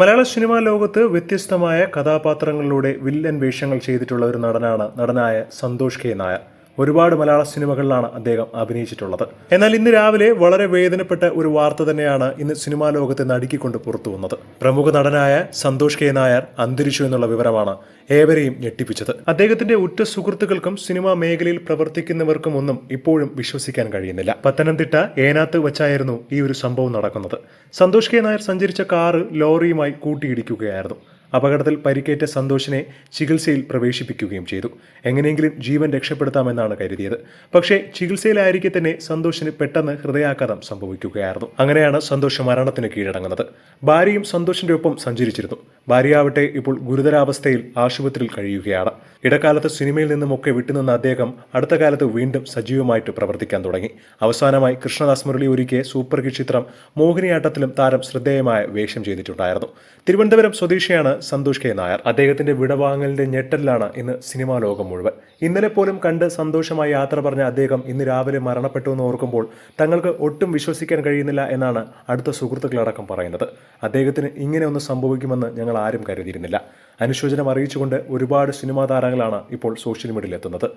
മലയാള cinema ലോകത്ത് വ്യത്യസ്തമായ കഥാപാത്രങ്ങളിലൂടെ villain വേഷങ്ങൾ ചെയ്തിട്ടുള്ള ഒരു നടനായ സന്തോഷ് കെ നായർ. ഒരുപാട് മലയാള സിനിമകളിലാണ് അദ്ദേഹം അഭിനയിച്ചിട്ടുള്ളത്. എന്നാൽ ഇന്ന് രാവിലെ വളരെ വേദനപ്പെട്ട ഒരു വാർത്ത തന്നെയാണ് ഇന്ന് സിനിമാ ലോകത്തെ നടുക്കിക്കൊണ്ട് പുറത്തു വന്നത്. പ്രമുഖ നടനായ സന്തോഷ് കെ നായർ അന്തരിച്ചു എന്നുള്ള വിവരമാണ് ഏവരെയും ഞെട്ടിപ്പിച്ചത്. അദ്ദേഹത്തിന്റെ ഉറ്റ സുഹൃത്തുക്കൾക്കും സിനിമാ മേഖലയിൽ പ്രവർത്തിക്കുന്നവർക്കും ഒന്നും ഇപ്പോഴും വിശ്വസിക്കാൻ കഴിയുന്നില്ല. പത്തനംതിട്ട ഏനാത്ത് വെച്ചായിരുന്നു ഈ ഒരു സംഭവം നടക്കുന്നത്. സന്തോഷ് കെ നായർ സഞ്ചരിച്ച കാറ് ലോറിയുമായി കൂട്ടിയിടിക്കുകയായിരുന്നു. അപകടത്തിൽ പരിക്കേറ്റ സന്തോഷിനെ ചികിത്സയിൽ പ്രവേശിപ്പിക്കുകയും ചെയ്തു. എങ്ങനെയെങ്കിലും ജീവൻ രക്ഷപ്പെടുത്താമെന്നാണ് കരുതിയത്. പക്ഷേ ചികിത്സയിലായിരിക്കെ തന്നെ സന്തോഷിന് പെട്ടെന്ന് ഹൃദയാഘാതം സംഭവിക്കുകയായിരുന്നു. അങ്ങനെയാണ് സന്തോഷ് മരണത്തിന് കീഴടങ്ങുന്നത്. ഭാര്യയും സന്തോഷിന്റെ ഒപ്പം സഞ്ചരിച്ചിരുന്നു. ഭാര്യയാവട്ടെ ഇപ്പോൾ ഗുരുതരാവസ്ഥയിൽ ആശുപത്രിയിൽ കഴിയുകയാണ്. ഇടക്കാലത്ത് സിനിമയിൽ നിന്നുമൊക്കെ വിട്ടുനിന്ന അദ്ദേഹം അടുത്ത കാലത്ത് വീണ്ടും സജീവമായിട്ട് പ്രവർത്തിക്കാൻ തുടങ്ങി. അവസാനമായി കൃഷ്ണദാസ് മുരളി ഒരുക്കിയ സൂപ്പർ ഹിറ്റ് ചിത്രം മോഹിനിയാട്ടത്തിലും താരം ശ്രദ്ധേയമായ വേഷം ചെയ്തിട്ടുണ്ടായിരുന്നു. തിരുവനന്തപുരം സ്വദേശിയാണ് സന്തോഷ് കെ നായർ. അദ്ദേഹത്തിന്റെ വിടവാങ്ങലിന്റെ ഞെട്ടലിലാണ് ഇന്ന് സിനിമാ ലോകം മുഴുവൻ. ഇന്നലെ പോലും കണ്ട് സന്തോഷമായി യാത്ര പറഞ്ഞ അദ്ദേഹം ഇന്ന് രാവിലെ മരണപ്പെട്ടു എന്ന് ഓർക്കുമ്പോൾ തങ്ങൾക്ക് ഒട്ടും വിശ്വസിക്കാൻ കഴിയുന്നില്ല എന്നാണ് അടുത്ത സുഹൃത്തുക്കളടക്കം പറയുന്നത്. അദ്ദേഹത്തിന് ഇങ്ങനെ ഒന്ന് സംഭവിക്കുമെന്ന് ഞങ്ങൾ ആരും കരുതിയിരുന്നില്ല. അനുശോചനം അറിയിച്ചുകൊണ്ട് ഒരുപാട് സിനിമാ താരങ്ങളാണ് ഇപ്പോൾ സോഷ്യൽ മീഡിയയിൽ എത്തുന്നത്.